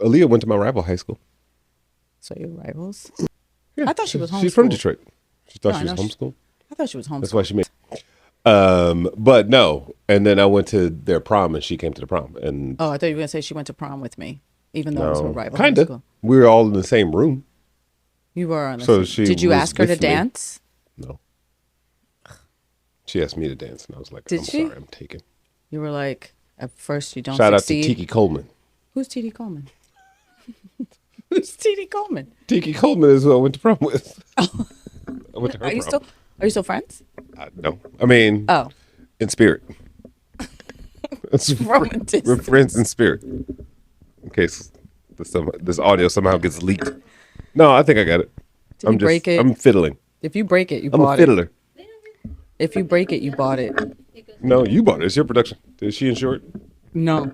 Aaliyah went to my rival high school. So your rivals? Yeah, I thought she was homeschooled. She's from Detroit. She thought No, she was I know homeschooled. I thought she was homeschooled. That's why she made. But no. And then I went to their prom, and she came to the prom. And Oh, I thought you were gonna say she went to prom with me, even though it was her no, rival high kind of. school. We were all in the same room. You were on the So same- she Did you was ask her to with me. dance? No. She asked me to dance, and I was like, Did I'm she? sorry, I'm taken. You were like, at first you don't Shout succeed. out to Tiki Coleman. Who's T.D. Coleman? Who's T.D. Coleman? Tiki Coleman is who I went to prom with. I went to her Are you prom. still friends? No. I mean, Oh, in spirit. It's from a distance. We're friends in spirit. In case this audio somehow gets leaked. No, I think I got it. Did you break it? I'm fiddling. If you break it, you I'm a bought it. fiddler. If you break it, you bought it. No, you bought it. It's your production. Is she insured? No.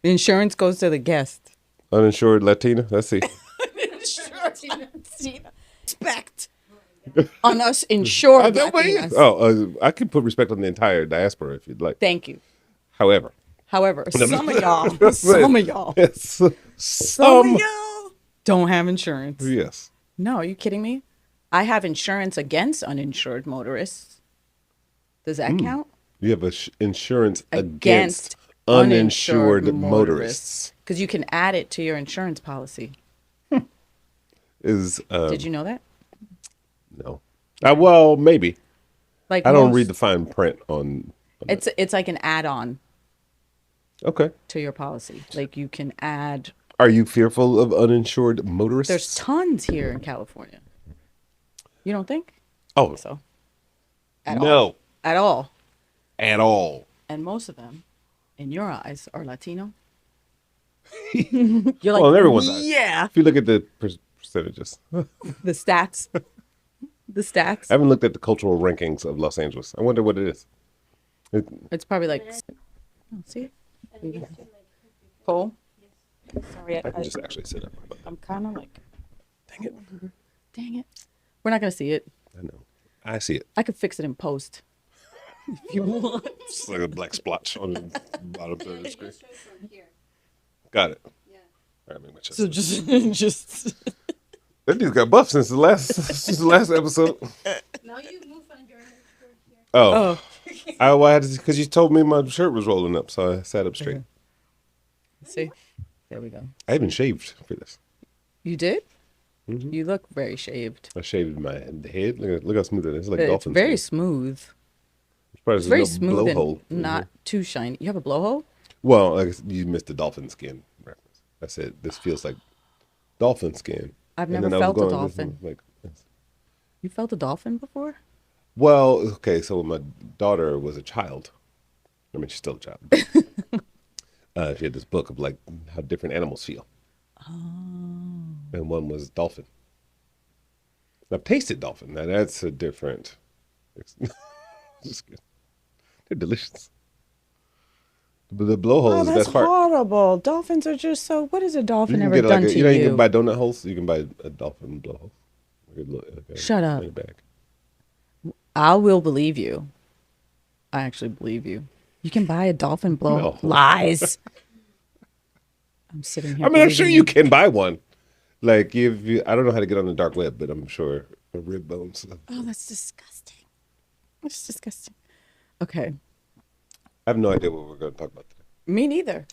The insurance goes to the guest. Uninsured Latina? Let's see. Respect on us insured Latinas. I can put respect on the entire diaspora if you'd like. Thank you. However. However, some of y'all Yes. some of y'all don't have insurance. Yes. No, are you kidding me? I have insurance against uninsured motorists. Does that count? You have insurance against uninsured motorists. Because you can add it to your insurance policy. Did you know that? No. Well, maybe. Like I don't read the fine print on it's like an add-on Okay. to your policy. Like you can add. Are you fearful of uninsured motorists? There's tons here in California. You don't think? Oh, So. no. At all. At all. And most of them, in your eyes, are Latino. You're like, Well, in everyone's eyes. yeah. If you look at the percentages. I The stats. The stats. haven't looked at the cultural rankings of Los Angeles. I wonder what it is. It's probably like. Oh, see it? Full? Sorry, I can just actually sit up. I'm kind of like. Dang it. Dang it. We're not going to see it. I know. I see it. I could fix it in post. If you want. It's like a black splotch on the bottom of the screen. Got it. Yeah. All right, make my chest. So just. That dude's got buff since the last episode. Now you move on your here. Oh. I had to, because you told me my shirt was rolling up, so I sat up straight. See? There we go. I even shaved for this. You did? Mhm. You look very shaved. I shaved my head. Look how smooth it is. It's like It's dolphin very skin. smooth. Surprised It's very there's no smooth blowhole. and not too shiny. You have a blowhole? Well, I guess you missed the dolphin skin reference. I said this feels like dolphin skin. I've And never then I was felt a going, dolphin. Like, You felt a dolphin before? well, okay, so when my daughter was a child, I mean, she's still a child. She had this book of like how different animals feel. Oh. And one was dolphin. I've tasted dolphin. Now that's a different. Just kidding. They're delicious. But the blowhole is the best part. horrible. Dolphins are just so. What has a You dolphin can ever get done like to you know you? you can buy donut holes. You can buy a dolphin blowhole. Shut up. In a bag. I will believe you. I actually believe you. You can buy a dolphin blow. No. Lies. I'm sitting here. I mean, I'm sure believing you can buy one. Like if you, I don't know how to get on the dark web, but I'm sure the rib bones. Oh, that's disgusting. That's disgusting. Okay. I have no idea what we're going to talk about today. Me neither.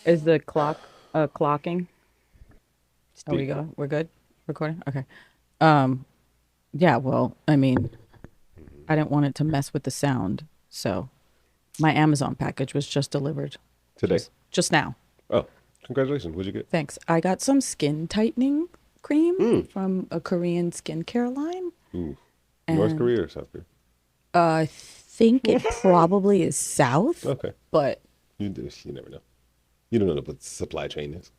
Is the clock clocking? Oh, we go. We're good. Recording. Okay. Yeah. Well, I mean, I didn't want it to mess with the sound, so my Amazon package was just delivered Today. just now. Oh, congratulations! What'd you get? Thanks. I got some skin tightening cream from a Korean skincare line. Ooh. North Korea or South Korea? I think it probably is South, Okay. but You never know. You don't know what the supply chain is.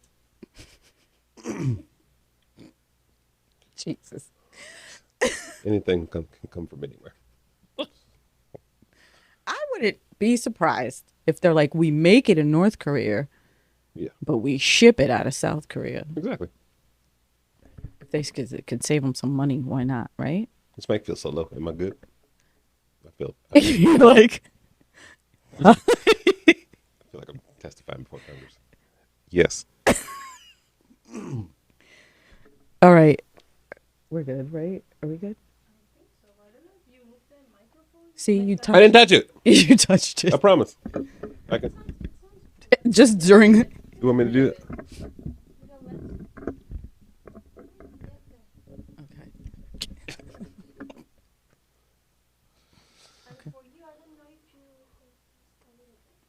Jesus. Anything can come from anywhere. I wouldn't be surprised if they're like, we make it in North Korea, Yeah, but we ship it out of South Korea. exactly. If they could save them some money, why not, right? This mic feels so low. Am I good? I feel You're like, like I'm testifying before Congress. Yes. All right. We're good, right? Are we good? See, you I touched didn't touch it. you touched I it. promise. I can. Just during You want me to do it? Okay.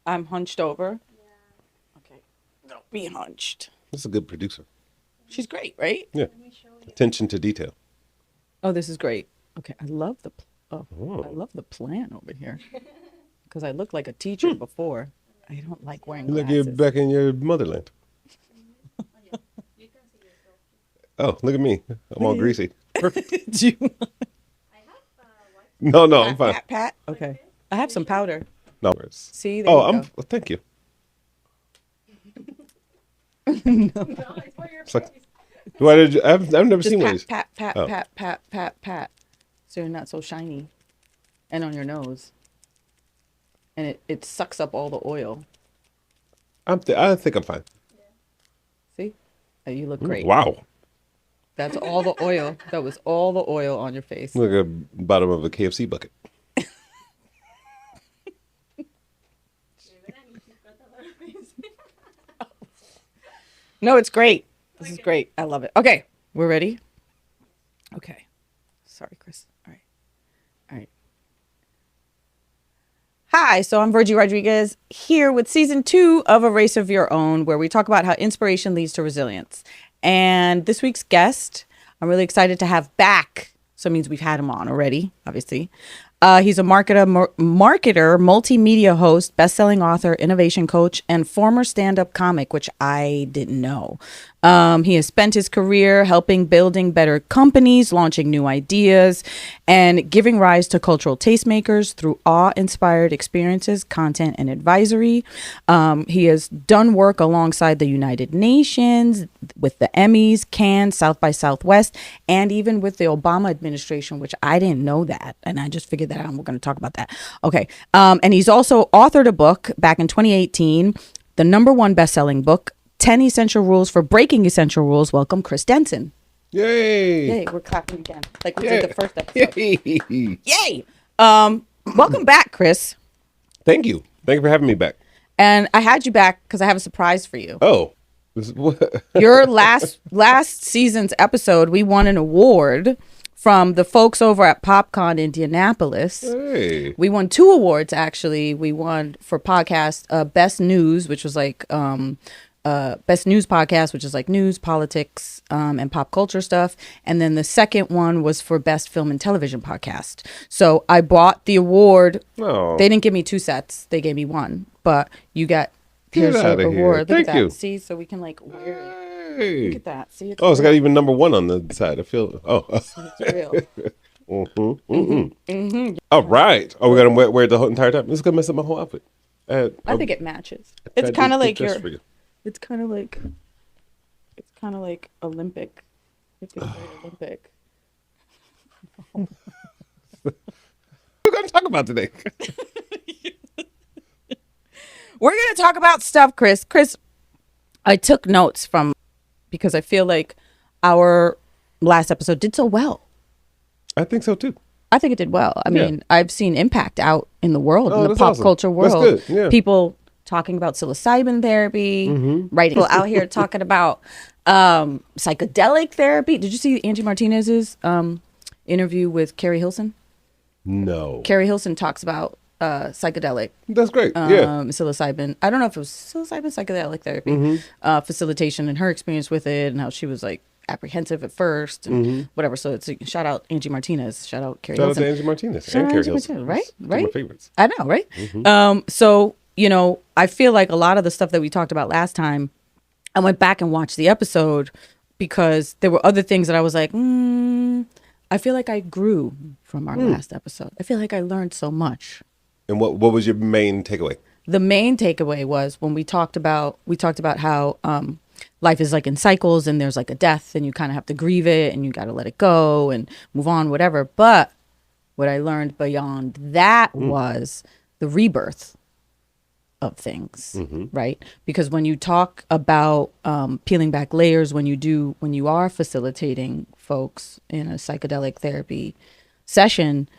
I'm hunched over. Okay. Don't be hunched. This is a good producer. She's great, right? Yeah. Attention to detail. Oh, this is great. Okay, I love the I Oh. love the plan over here because I looked like a teacher before. I don't like wearing You look glasses. you're back in your motherland. Oh, look at me. I'm all greasy. Perfect. Do you No, I'm fine. pat? Okay. I have some powder. No worries. See, there Oh, you well, thank you. No, it's for your It's like, I've never Just seen one of these. pat, Oh. pat. So you're not so shiny. And on your nose. And it sucks up all the oil. I think I'm fine. See? Oh, you look great. Wow. That's all the oil. That was all the oil on your face. Look at the bottom of a KFC bucket. No, it's great. This is great. I love it. Okay, we're ready. Okay. Sorry, Chris. All right. All right. Hi, so I'm Virgie Rodriguez here with season 2 of A Race of Your Own, where we talk about how inspiration leads to resilience. And this week's guest, I'm really excited to have back. So it means we've had him on already, obviously. He's a marketer, multimedia host, best-selling author, innovation coach, and former stand-up comic, which I didn't know. He has spent his career helping building better companies, launching new ideas, and giving rise to cultural tastemakers through awe-inspired experiences, content, and advisory. He has done work alongside the United Nations, with the Emmys, Cannes, South by Southwest, and even with the Obama administration, which I didn't know that. And I just figured that out, and we're going to talk about that. Okay. And he's also authored a book back in 2018, the #1 best-selling book, 10 Essential Rules for Breaking Essential Rules. Welcome, Chris Denson. Yay. Yay, we're clapping again, like we did the first episode. Yay. Yay. Welcome back, Chris. Thank you. Thank you for having me back. And I had you back because I have a surprise for you. Oh. This is what? Your last season's episode, we won an award from the folks over at PopCon Indianapolis. Hey. We won 2 awards, actually. We won for podcast Best News, which was like Best News Podcast, which is like news, politics, and pop culture stuff. And then the second one was for Best Film and Television Podcast. So I bought the award. Oh. They didn't give me 2 sets. They gave me 1. But you got, here's Get your outta here. award. Look Thank at that. you. See, so we can like wear it. Hey. Look at that. See, it's Oh, it's got real. even #1 on the side. I feel. Oh. It's real. All right. Oh, we got to wear it the whole entire time. This is gonna mess up my whole outfit. I think it matches. tried It's to kind of get like dressed your. for you. It's kind of like Olympic. It's very Olympic. What are we gonna talk about today? We're gonna talk about stuff, Chris. Chris, I took notes from because I feel like our last episode did so well. I think so too. I think it did well. I Yeah. mean, I've seen impact out in the world, Oh, in the that's pop awesome. culture That's world. good, yeah. People talking about psilocybin therapy, right? People out here talking about psychedelic therapy. Did you see Angie Martinez's interview with Carrie Hilson? No. Carrie Hilson talks about psychedelic That's great. Yeah. psilocybin. I don't know if it was psilocybin psychedelic therapy facilitation and her experience with it and how she was like apprehensive at first and whatever. So it's a, shout out Angie Martinez, shout out Carrie Shout out Hilson. to Angie Martinez Shout and out Carrie Angie Hilson. Martinez, right? Two of my Right. favorites. I know, right? So, you know, I feel like a lot of the stuff that we talked about last time, I went back and watched the episode because there were other things that I was like, I feel like I grew from our last episode. I feel like I learned so much. And what was your main takeaway? The main takeaway was when we talked about how life is like in cycles and there's like a death and you kind of have to grieve it and you got to let it go and move on, whatever. But what I learned beyond that was the rebirth of things, right? Because when you talk about peeling back layers, when you are facilitating folks in a psychedelic therapy session,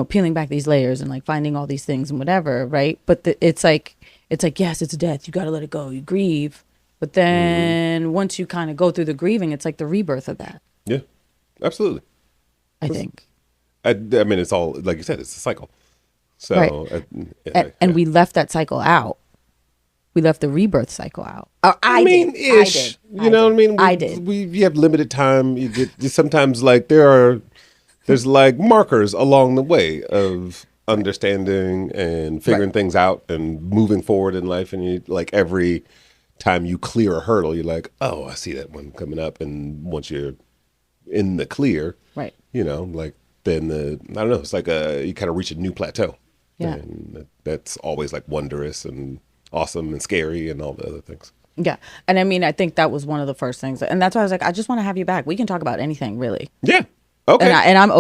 peeling back these layers and like finding all these things and whatever, right? But it's like, yes, it's death. You got to let it go. You grieve. But then once you kind of go through the grieving, it's like the rebirth of that. Yeah, absolutely. I think. I mean, it's all, like you said, it's a cycle. So, right. And we left that cycle out. We left the rebirth cycle out. I mean, ish. You know what I mean? I did. You have limited time. You get sometimes like there's like markers along the way of understanding and figuring things out and moving forward in life. And you like every time you clear a hurdle, you're like, oh, I see that one coming up. And once you're in the clear, right? Like then I don't know. It's like you kind of reach a new plateau. Yeah, and that's always like wondrous and awesome and scary and all the other things. Yeah, and I mean, I think that was one of the first things, and that's why I was like, I just want to have you back. We can talk about anything, really. Yeah. Okay. And I'm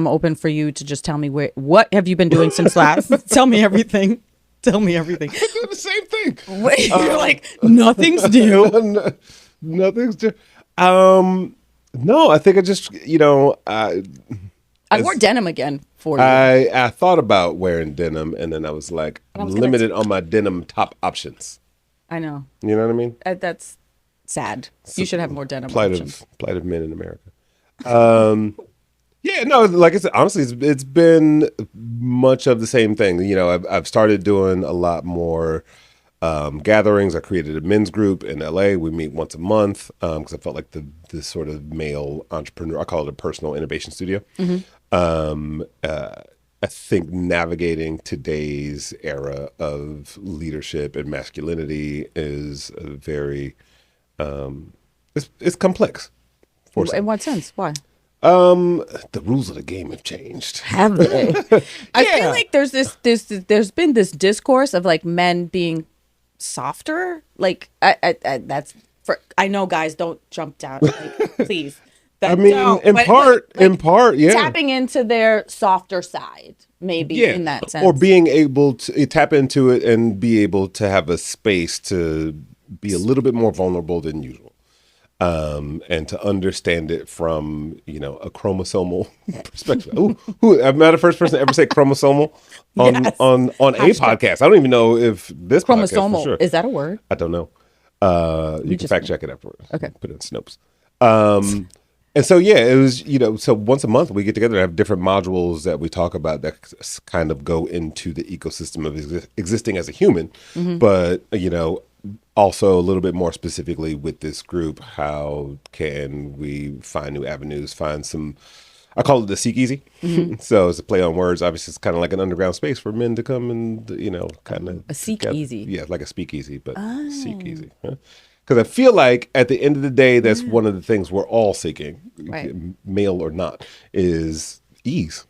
open for you to just tell me what have you been doing since last. Tell me everything. Tell me everything. I do the same thing. Wait, you're like, nothing's new. Nothing's new. No, I think I just, I wore denim again for you. I thought about wearing denim, and then I was like, I'm limited on my denim top options. I know. You know what I mean? That's sad. You should have more denim plight options. Plight of men in America. Yeah, no, like I said, honestly, it's been much of the same thing. I've started doing a lot more gatherings. I created a men's group in LA. We meet once a month because I felt like the sort of male entrepreneur, I call it a personal innovation studio. I think navigating today's era of leadership and masculinity is a very, it's complex. In what sense? Why? The rules of the game have changed. Have they? I feel like there's been this discourse of like men being softer. Like I know guys don't jump down, like, please. In part, yeah. Tapping into their softer side, maybe in that sense. Or being able to tap into it and be able to have a space to be a little bit more vulnerable than usual. And to understand it from, a chromosomal perspective. I'm not the first person to ever say chromosomal on a podcast. I don't even know if this chromosomal podcast for sure. Is that a word? I don't know. You can fact check it afterwards. Okay. Put it in Snopes. And so, it was, so once a month we get together and have different modules that we talk about that kind of go into the ecosystem of existing as a human. But, also a little bit more specifically with this group, how can we find new avenues, find some, I call it the seek easy. So it's a play on words. Obviously, it's kind of like an underground space for men to come and, kind of. A seek easy. Yeah, like a speak easy, but seek easy. Because I feel like at the end of the day, that's one of the things we're all seeking, right, male or not, is ease.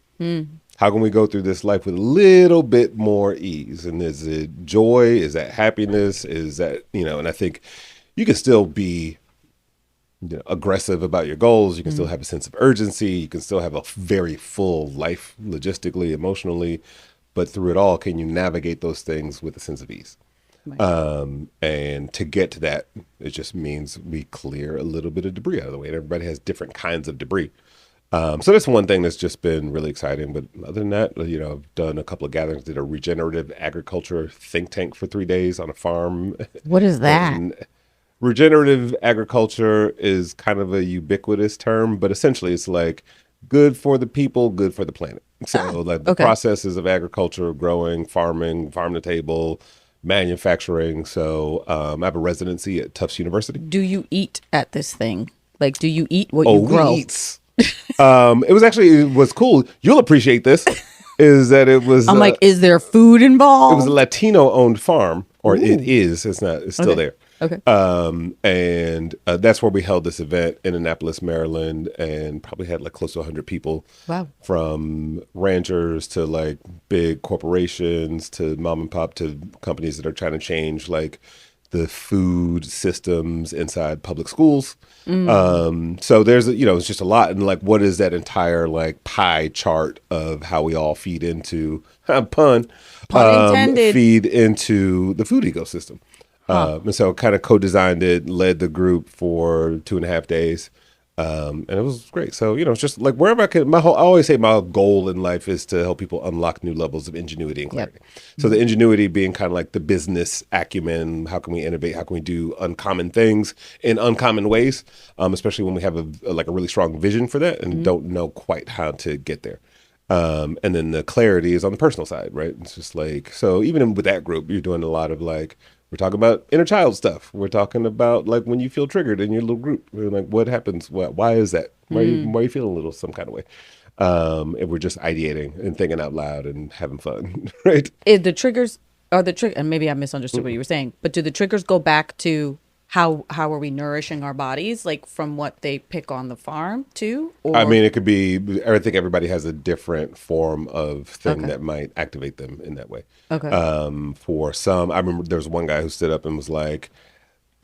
How can we go through this life with a little bit more ease? And is it joy? Is that happiness? Is that, and I think you can still be aggressive about your goals. You can still have a sense of urgency. You can still have a very full life logistically, emotionally. But through it all, can you navigate those things with a sense of ease? Right. And to get to that, it just means we clear a little bit of debris out of the way. And everybody has different kinds of debris. So that's one thing that's just been really exciting. But other than that, I've done a couple of gatherings, did a regenerative agriculture think tank for 3 days on a farm. What is that? And regenerative agriculture is kind of a ubiquitous term, but essentially it's like good for the people, good for the planet. So like the processes of agriculture, growing, farming, farm to table, manufacturing. So I have a residency at Tufts University. Do you eat at this thing? Like, do you eat what you grow? We eat. It was cool. You'll appreciate this. Is that it was? I'm like, is there food involved? It was a Latino-owned farm, or it is. It's not. It's still there. Okay. And that's where we held this event in Annapolis, Maryland, and probably had like close to 100 people. Wow. From ranchers to like big corporations to mom and pop to companies that are trying to change like the food systems inside public schools. So there's, it's just a lot. And like, what is that entire like pie chart of how we all feed into, pun intended. feed into the food ecosystem. And so kind of co-designed it, led the group for 2.5 days. And it was great. So, it's just like wherever I can, I always say my goal in life is to help people unlock new levels of ingenuity and clarity. So the ingenuity being kind of like the business acumen. How can we innovate? How can we do uncommon things in uncommon ways? Especially when we have a really strong vision for that and don't know quite how to get there. And then the clarity is on the personal side, right? It's just like, so even with that group, you're doing a lot of like, we're talking about inner child stuff. We're talking about like when you feel triggered in your little group. We're like, what happens? Why is that? Why are you feeling a little some kind of way? And we're just ideating and thinking out loud and having fun, right? The triggers are and maybe I misunderstood what you were saying, but do the triggers go back to how are we nourishing our bodies, like from what they pick on the farm too? Or? I mean, it could be, I think everybody has a different form of thing that might activate them in that way. Okay. For some, I remember there was one guy who stood up and was like,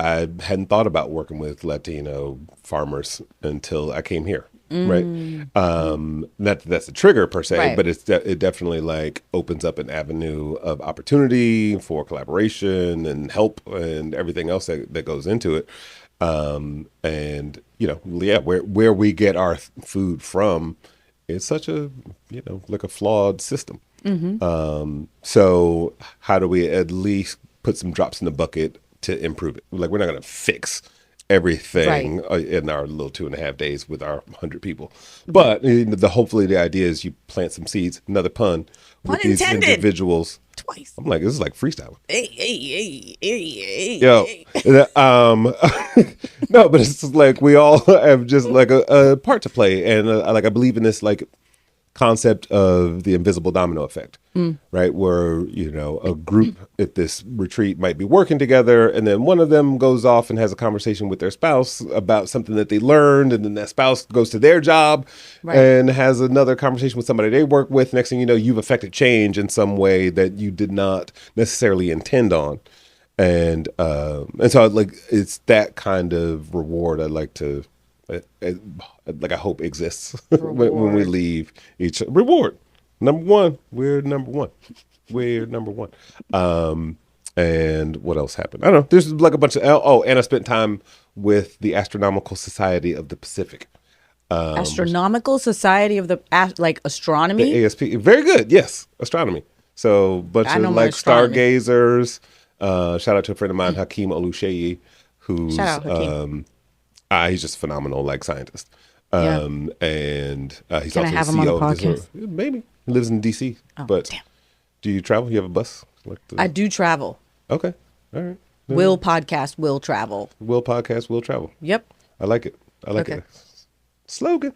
I hadn't thought about working with Latino farmers until I came here. Right. Not that that's a trigger per se, Right. but it definitely like opens up an avenue of opportunity for collaboration and help and everything else that goes into it. And where we get our food from, it's such a, like a flawed system. So how do we at least put some drops in the bucket to improve it? Like, we're not going to fix everything in our little 2.5 days with our 100 people. But hopefully the idea is you plant some seeds, another pun with these individuals. Twice. I'm like, this is like freestyling. Hey. Yo, no, but it's just like we all have just like a part to play. And I believe in this like concept of the invisible domino effect, right? Where, a group at this retreat might be working together, and then one of them goes off and has a conversation with their spouse about something that they learned, and then that spouse goes to their job and has another conversation with somebody they work with. Next thing you know, you've affected change in some way that you did not necessarily intend on. And so like, it's that kind of reward I'd like to, I hope exists when we leave each reward. Number one, we're number one. We're number one. And what else happened? I don't know. There's like a bunch of, and I spent time with the Astronomical Society of the Pacific. Astronomical Society of the astronomy. The ASP. Very good. Yes. Astronomy. So bunch of like stargazers. Shout out to a friend of mine, Hakeem Oluseyi, who's, shout out, Hakeem. He's just a phenomenal like scientist. And he's Can also I have the him on the CEO of this. podcast? Maybe. He lives in DC. But damn. do you travel? You have a bus? I do travel. Okay. All right. Will podcast, will travel. Will podcast, will travel. Yep. I like it. I like it. Slogan.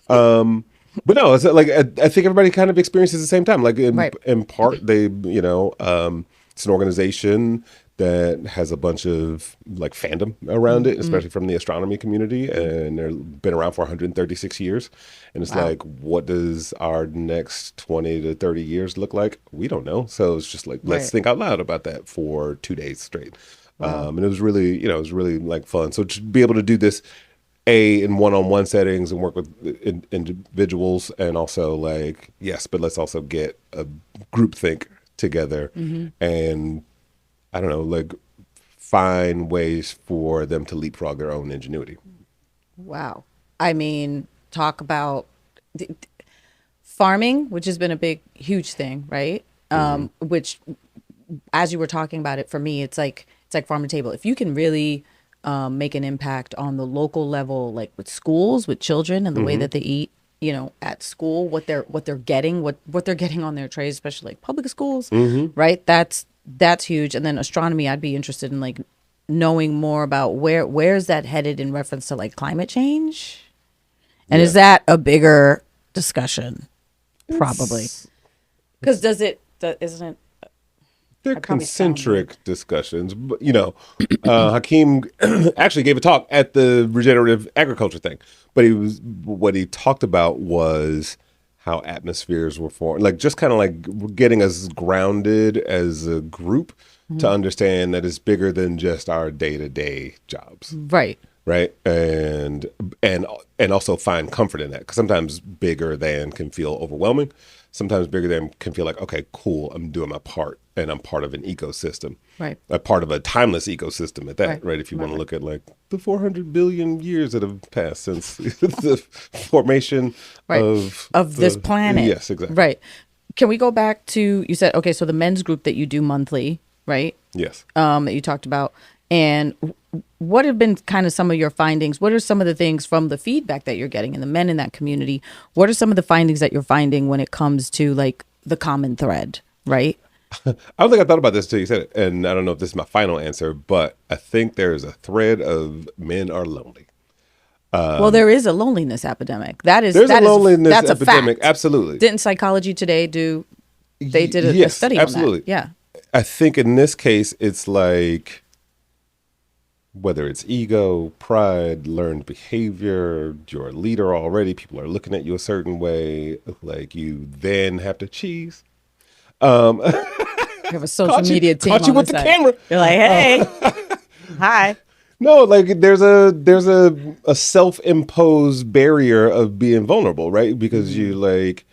But no, it's like I think everybody kind of experiences at the same time. Like in part, they it's an organization that has a bunch of like fandom around it, especially from the astronomy community, and they've been around for 136 years. And it's like, what does our next 20 to 30 years look like? We don't know. So it's just like, let's think out loud about that for 2 days straight. And it was really, like fun. So to be able to do this in one-on-one settings and work with individuals, and also like, yes, but let's also get a group think together and I don't know, like find ways for them to leapfrog their own ingenuity. Wow. I mean, talk about farming, which has been a huge thing, right? Which, as you were talking about it, for me, it's like farm to table. If you can really make an impact on the local level, like with schools, with children, and the way that they eat, at school, what they're getting on their trays, especially like public schools, right? That's huge. And then astronomy, I'd be interested in like knowing more about where's that headed in reference to like climate change, and is that a bigger discussion? Probably, because isn't it? They're concentric discussions, but Hakeem actually gave a talk at the regenerative agriculture thing, but what he talked about was how atmospheres were formed, like just kind of like getting us grounded as a group to understand that it's bigger than just our day-to-day jobs. Right. Right. And also find comfort in that, because sometimes bigger than can feel overwhelming. Sometimes bigger than can feel like, okay, cool, I'm doing my part and I'm part of an ecosystem. Right. A part of a timeless ecosystem at that, right? If you want to look at like the 400 billion years that have passed since the formation of this planet. Yes, exactly. Right. Can we go back to, you said, okay, so the men's group that you do monthly, right? Yes. That you talked about. And what have been kind of some of your findings? What are some of the things from the feedback that you're getting in the men in that community? What are some of the findings that you're finding when it comes to like the common thread, right? I don't think I thought about this until you said it. And I don't know if this is my final answer, but I think there's a thread of men are lonely. Well, there is a loneliness epidemic. There's a loneliness epidemic. A fact. Absolutely. Didn't Psychology Today they did a yes, study absolutely. on that? Yeah. I think in this case, it's like, whether it's ego, pride, learned behavior, you're a leader already, people are looking at you a certain way, like you then have to cheese. You have a social media team caught you on with the the side. camera. You're like, hey, hi. No, like there's a self-imposed barrier of being vulnerable, right? Because you like,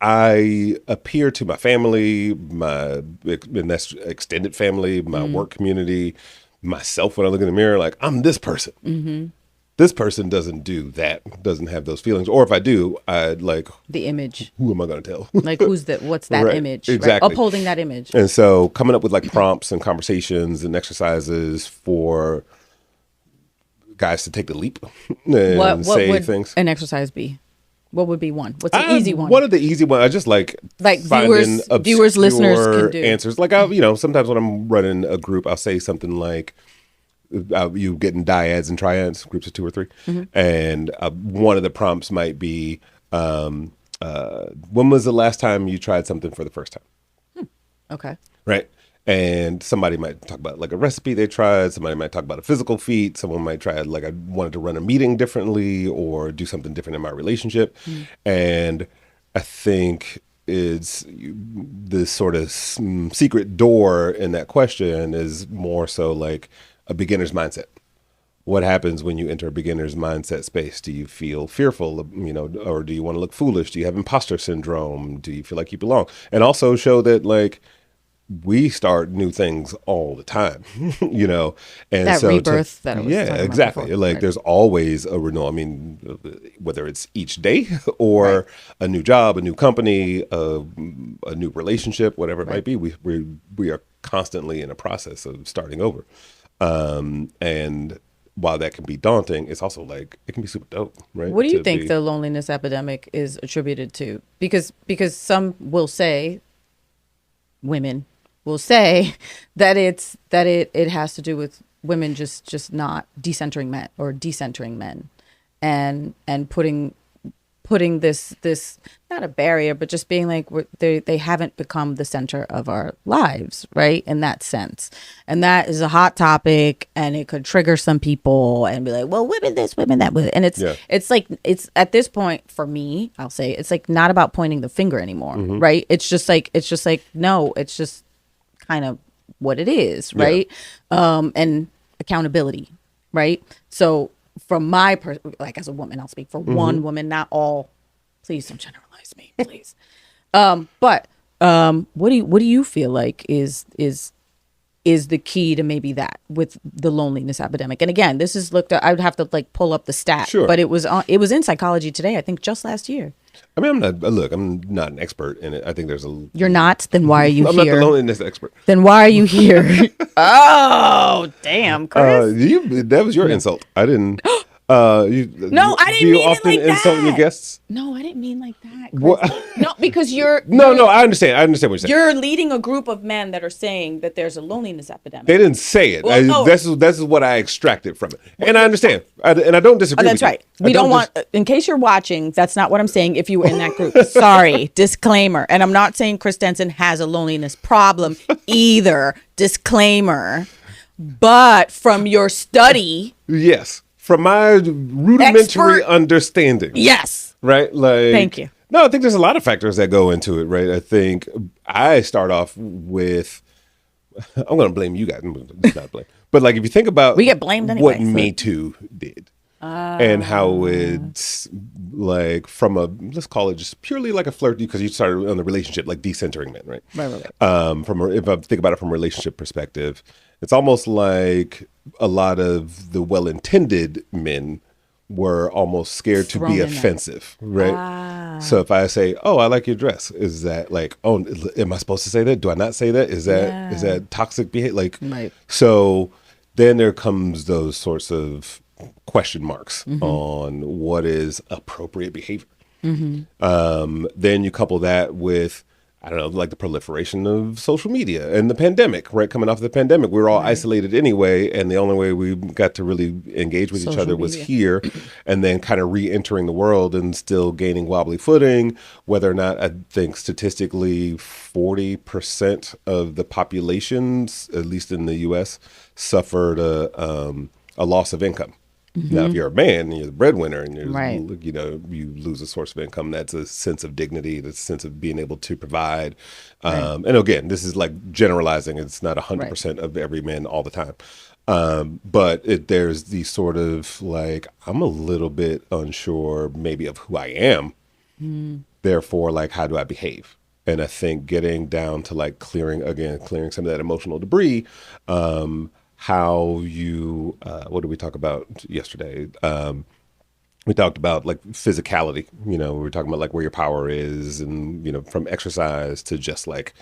I appear to my family, and that's extended family, my work community, myself when I look in the mirror, like I'm this person. Mm-hmm. This person doesn't do that, doesn't have those feelings. Or if I do, I'd like The image. who am I going to tell? Like what's that Right, image? exactly. Right? Upholding that image. And so coming up with like prompts and conversations and exercises for guys to take the leap and What say would things. an exercise be? What would be one? What's an easy one? One of the easy ones, I just like viewers, listeners can do. answers. Like sometimes when I'm running a group, I'll say something like, you get in dyads and triads, groups of 2 or 3, and one of the prompts might be, when was the last time you tried something for the first time? Okay. Right. And somebody might talk about like a recipe they tried. Somebody might talk about a physical feat. Someone might try like, I wanted to run a meeting differently or do something different in my relationship. And I think it's this sort of secret door in that question is more so like a beginner's mindset. What happens when you enter a beginner's mindset space? Do you feel fearful, or do you want to look foolish? Do you have imposter syndrome? Do you feel like you belong? And also show that like, we start new things all the time, and that so rebirth that I was talking about exactly. before. Like Right. there's always a renewal. I mean, whether it's each day or a new job, a new company, a new relationship, whatever it might be, we are constantly in a process of starting over. And while that can be daunting, it's also like it can be super dope, right? What do you think the loneliness epidemic is attributed to? Because some will say, women will say that it has to do with women just not decentering men or decentering men and putting this not a barrier, but just being like they haven't become the center of our lives, right? In that sense. And that is a hot topic, and it could trigger some people and be like, well, women this, women that, and it's like, it's at this point for me, I'll say it's like not about pointing the finger anymore, right? It's just like no, it's just kind of what it is, right? And accountability, right? So from my like as a woman, I'll speak for one woman, not all. Please don't generalize me, please. But what do you feel like is the key to maybe that with the loneliness epidemic? And again, this is looked at. I would have to like pull up the stat, but it was in Psychology Today, I think, just last year. I mean, I'm not an expert in it. I think there's a. You're not? Then why are you I'm here? not the loneliness expert. Then why are you here? Oh, damn, Chris. That was your insult. I didn't. No, I didn't do you mean it often like insult your that. guests? No, I didn't mean like that. Chris. What? No, because you're No, I understand. I understand what you're saying. You're leading a group of men that are saying that there's a loneliness epidemic. They didn't say it. Well, This is what I extracted from it, and I understand, and I don't disagree. Oh, that's with right. You. We don't want, in case you're watching, that's not what I'm saying. If you were in that group, sorry, disclaimer. And I'm not saying Chris Denson has a loneliness problem either. Disclaimer. But from your study, Yes, from my rudimentary understanding. Yes. Right. Like. Thank you. No, I think there's a lot of factors that go into it. Right. I think I start off with I'm going to blame you guys. It's not blame. But like, if you think about We get blamed anyway, what so- Me Too did and how it's like from a, let's call it just purely like a flirt, because you started on the relationship, like decentering men, right? Right. If I think about it from a relationship perspective, it's almost like a lot of the well-intended men were almost scared to Thrown be in there. offensive, right? So if I say, "Oh, I like your dress," is that like, "Oh, am I supposed to say that? Do I not say that? Is that toxic behavior?" Like, Right. so then there comes those sorts of question marks on what is appropriate behavior. Then you couple that with, I don't know, like the proliferation of social media and the pandemic, right? Coming off the pandemic, we were all isolated anyway. And the only way we got to really engage with each Social other was media. here, and then kind of re-entering the world and still gaining wobbly footing. Whether or not, I think statistically 40% of the populations, at least in the US, suffered a loss of income. Now, if you're a man and you're the breadwinner and you're, Right. you know, you lose a source of income, that's a sense of dignity, that's a sense of being able to provide. And again, this is like generalizing. It's not 100% of every man all the time. But there's the sort of like, I'm a little bit unsure maybe of who I am. Therefore, like, how do I behave? And I think getting down to like clearing some of that emotional debris, how you, what did we talk about yesterday? We talked about like physicality, you know, we were talking about like where your power is, and, you know, from exercise to just like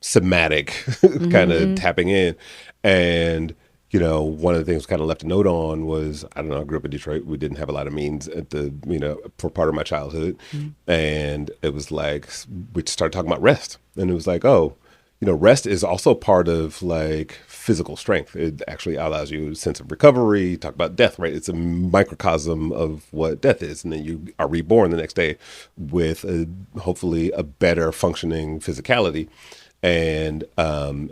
somatic kind of tapping in. And, you know, one of the things kind of left a note on was, I don't know, I grew up in Detroit. We didn't have a lot of means at the, you know, for part of my childhood. And it was like, we started talking about rest. And it was like, oh, you know, rest is also part of like physical strength. It actually allows you a sense of recovery. Talk about death, right? It's a microcosm of what death is. And then you are reborn the next day with hopefully a better functioning physicality. And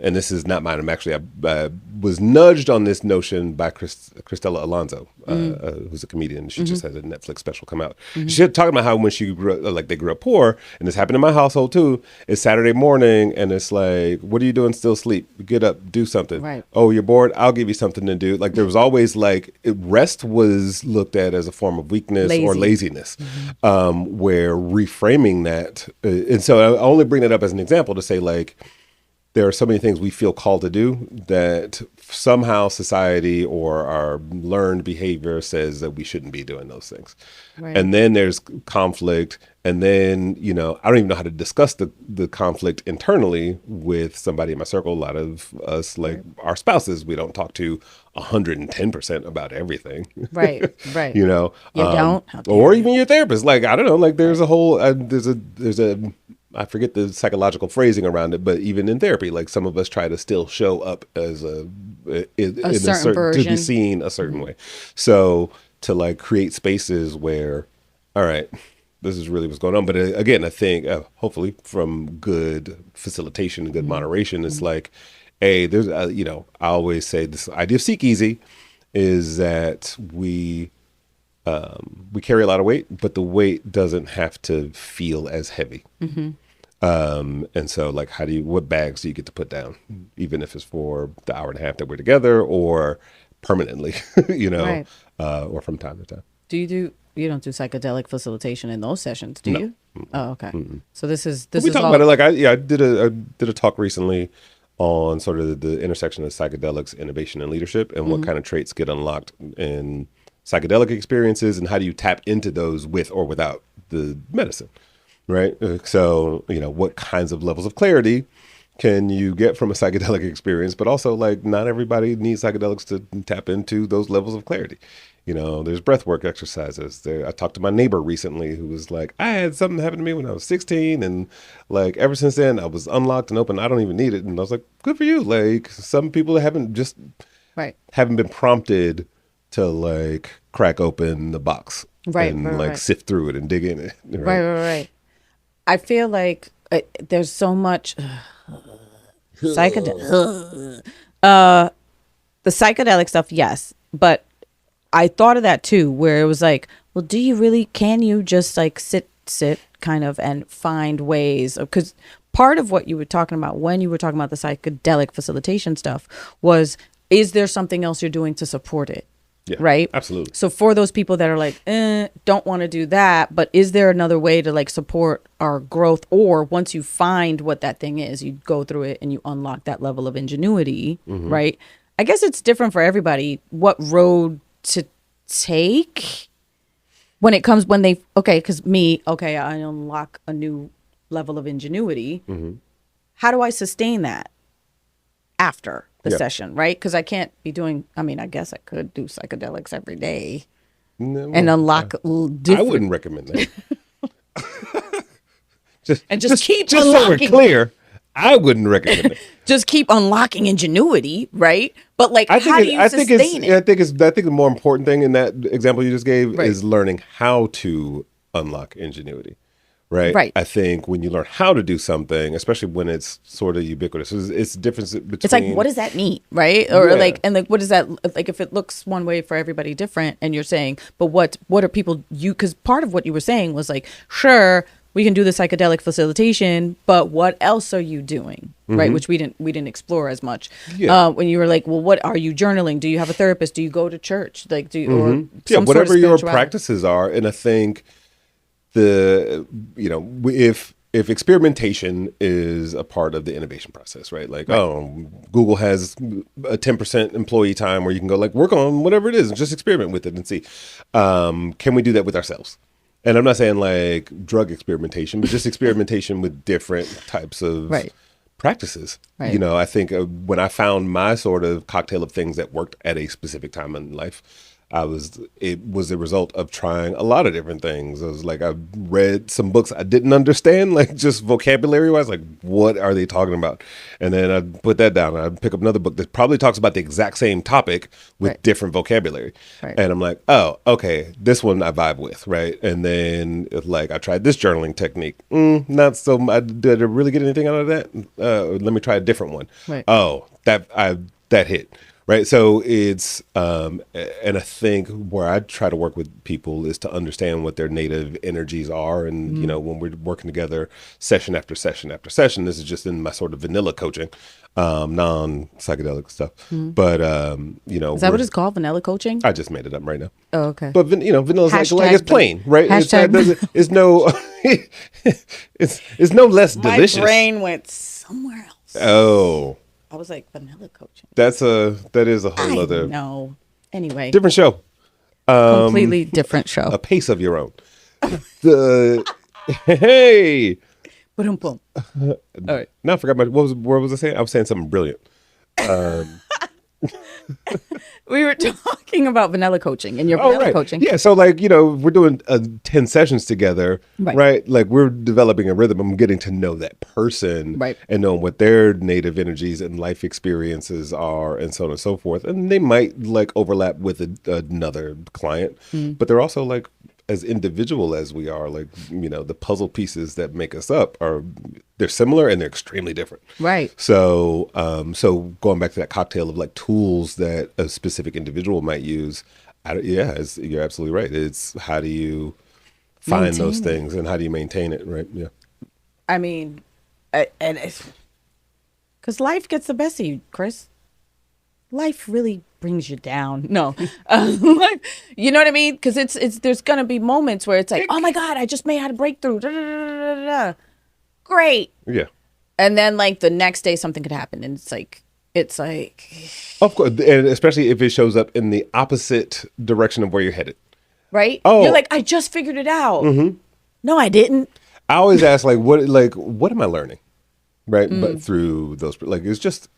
this is not mine. I was nudged on this notion by Cristela Alonso, who's a comedian. She just had a Netflix special come out. She was talking about how when she grew up, like they grew up poor, and this happened in my household too. It's Saturday morning, and it's like, what are you doing? Still asleep? Get up, do something. Right. Oh, you're bored? I'll give you something to do. Like there was always like rest was looked at as a form of weakness or laziness, where reframing that. And so I only bring that up as an example to say like, there are so many things we feel called to do that somehow society or our learned behavior says that we shouldn't be doing those things. Right. And then there's conflict. And then, you know, I don't even know how to discuss the conflict internally with somebody in my circle. A lot of us, like our spouses, we don't talk to 110% about everything. Right. You know, You don't? How dare or you. even your therapist. Like, I don't know, like there's a whole, there's a, I forget the psychological phrasing around it, but even in therapy, like some of us try to still show up as in certain version. to be seen a certain way. So to like create spaces where, all right, this is really what's going on. But again, I think hopefully from good facilitation and good moderation, it's like, hey, there's, you know, I always say this idea of seek easy is that we carry a lot of weight, but the weight doesn't have to feel as heavy. And so like, what bags do you get to put down, even if it's for the hour and a half that we're together or permanently, you know, Right. or from time to time. You don't do psychedelic facilitation in those sessions, do No. you? Oh, okay. So this is We talk all, about it. Like I did a talk recently on sort of the intersection of psychedelics, innovation, and leadership, and what kind of traits get unlocked in psychedelic experiences, and how do you tap into those with or without the medicine, right? So, you know, what kinds of levels of clarity can you get from a psychedelic experience, but also like not everybody needs psychedelics to tap into those levels of clarity. You know, there's breath work exercises. I talked to my neighbor recently who was like, I had something happen to me when I was 16. And like, ever since then I was unlocked and open. I don't even need it. And I was like, good for you. Like some people haven't been prompted to like crack open the box and like sift through it and dig in it. Right. I feel like there's so much psychedelic. The psychedelic stuff, yes, but I thought of that too, where it was like, well, can you just like sit kind of and find ways of, because part of what you were talking about when you were talking about the psychedelic facilitation stuff was, is there something else you're doing to support it? Yeah, right? absolutely. So for those people that are like, don't want to do that, but is there another way to like support our growth? Or once you find what that thing is, you go through it and you unlock that level of ingenuity, right? I guess it's different for everybody what road to take when it comes when they, because I unlock a new level of ingenuity. How do I sustain that after the session, right? Because I can't be doing, I guess I could do psychedelics every day and unlock different. I wouldn't recommend that. just keep so we're unlocking. clear, I wouldn't recommend it. Just keep unlocking ingenuity, right? But like, how do you sustain it? I think the more important thing in that example you just gave is learning how to unlock ingenuity. Right. I think when you learn how to do something, especially when it's sort of ubiquitous, it's the difference between. It's like, what does that mean, right? Or what is that like? If it looks one way for everybody different, and you're saying, but what are people Because part of what you were saying was like, sure, we can do the psychedelic facilitation, but what else are you doing, right? Which we didn't explore as much. Yeah. When you were like, well, what are you journaling? Do you have a therapist? Do you go to church? Like, do you or some whatever sort of your practices are, and I think. If experimentation is a part of the innovation process, right? Like, Google has a 10% employee time where you can go like work on whatever it is and just experiment with it and see. Can we do that with ourselves? And I'm not saying like drug experimentation, but just experimentation with different types of practices. Right. I think when I found my sort of cocktail of things that worked at a specific time in life, it was a result of trying a lot of different things. I was like, I read some books I didn't understand, like just vocabulary wise, like what are they talking about? And then I'd put that down and I'd pick up another book that probably talks about the exact same topic with different vocabulary. Right. And I'm like, oh, okay, this one I vibe with, right? And then like I tried this journaling technique. Not so did I really get anything out of that? Let me try a different one. Right. Oh, that hit. Right. So it's, and I think where I try to work with people is to understand what their native energies are. And, when we're working together session after session after session, this is just in my sort of vanilla coaching, non-psychedelic stuff. But, is that what it's called? Vanilla coaching? I just made it up right now. Oh, okay. But, vanilla is like it's plain, right? It's no, it's no less delicious. My brain went somewhere else. Oh. I was like, vanilla coaching. That is a whole other. No. Anyway. Different show. Completely different show. A pace of your own. Hey. Boom. All right. Now I forgot what was I saying? I was saying something brilliant. We were talking about vanilla coaching and your vanilla coaching. Yeah, so like, we're doing 10 sessions together, right? Like we're developing a rhythm. I'm getting to know that person and knowing what their native energies and life experiences are and so on and so forth. And they might like overlap with another client, but they're also like as individual as we are, like, the puzzle pieces that make us up they're similar and they're extremely different. Right. So, so going back to that cocktail of like tools that a specific individual might use, you're absolutely right. It's how do you find those things and how do you maintain it, right? Yeah. I mean, and it's because life gets the best of you, Chris. Life really brings you down. No, you know what I mean? Because it's there's gonna be moments where it's like, oh my God, I just had a breakthrough. Da, da, da, da, da. Great. Yeah. And then like the next day something could happen, and it's like of course, and especially if it shows up in the opposite direction of where you're headed. Right. Oh, you're like, I just figured it out. No, I didn't. I always ask what am I learning, right? But through those, like, it's just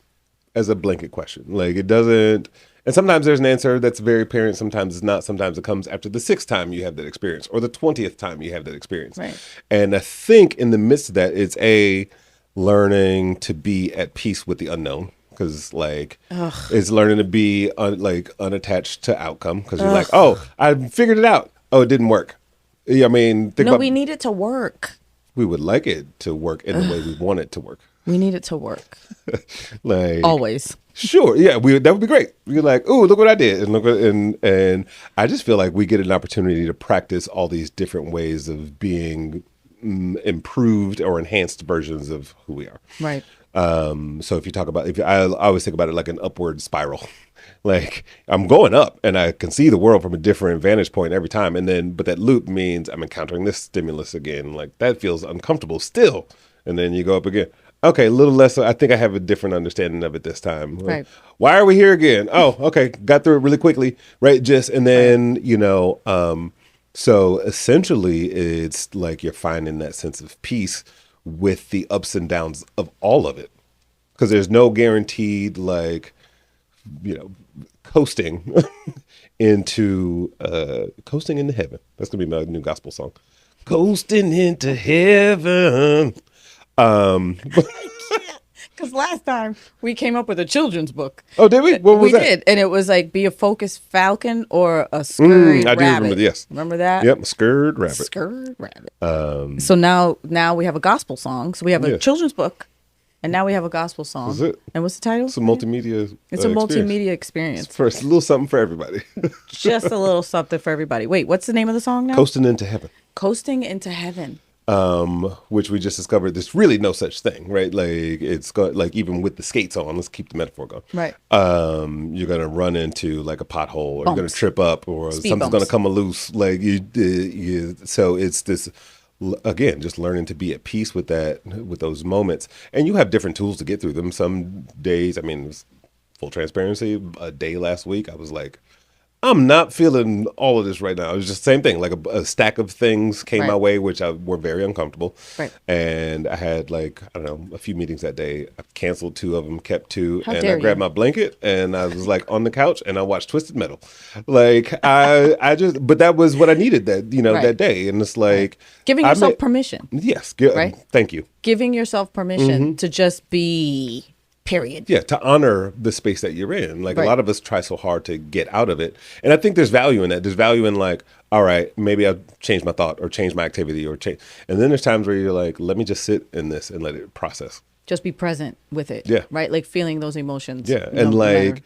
as a blanket question. Like it doesn't, and sometimes there's an answer that's very apparent. Sometimes it's not. Sometimes it comes after the 6th time you have that experience or the 20th time you have that experience. Right. And I think in the midst of that, it's learning to be at peace with the unknown. Because like it's learning to be unattached to outcome. Because you're like, oh, I figured it out. Oh, it didn't work. Yeah, I mean, we need it to work. We would like it to work in the way we want it to work. We need it to work. Like always. Sure. Yeah. That would be great. You're like, ooh, look what I did. And I just feel like we get an opportunity to practice all these different ways of being improved or enhanced versions of who we are. Right. So if you talk about, I always think about it like an upward spiral. Like I'm going up and I can see the world from a different vantage point every time. And then, but that loop means I'm encountering this stimulus again. Like that feels uncomfortable still. And then you go up again. Okay, a little less. I think I have a different understanding of it this time. Right. Why are we here again? Oh, okay. Got through it really quickly. Right. And then, so essentially it's like you're finding that sense of peace with the ups and downs of all of it. Because there's no guaranteed coasting coasting into heaven. That's gonna be my new gospel song. Coasting into heaven. Because last time we came up with a children's book. Oh, did we? What was we that? did, and it was like be a focused falcon or a scurried I do rabbit. remember. Yes. Remember that? Yep. Scurred rabbit. Scurried rabbit. So now we have a gospel song. So we have a children's book, and now we have a gospel song. That's it. And what's the title? It's a multimedia. It's a multimedia experience. It's a little something for everybody. Just a little something for everybody. Wait, what's the name of the song now? Coasting into heaven. Coasting into heaven. Which we just discovered there's really no such thing, right? Like it's got like even with the skates on, let's keep the metaphor going. Right. You're gonna run into like a pothole, or you're gonna trip up, or Speed something's bumps. gonna come loose. Like you. So it's this again, just learning to be at peace with that, with those moments, and you have different tools to get through them. Some days, I mean, full transparency, a day last week, I was like, I'm not feeling all of this right now. It was just the same thing. Like a stack of things came my way, which were very uncomfortable. Right. And I had a few meetings that day. I canceled 2 of them, kept 2. How and dare I grabbed you. my blanket and I was like on the couch and I watched Twisted Metal. Like but that was what I needed that day. And it's like. Giving yourself permission. Yes. Right? Thank you. Giving yourself permission to just be. Period. Yeah, to honor the space that you're in. Like a lot of us try so hard to get out of it. And I think there's value in that. There's value in like, all right, maybe I'll change my thought or change my activity or change. And then there's times where you're like, let me just sit in this and let it process. Just be present with it. Yeah. Right? Like feeling those emotions. Yeah. And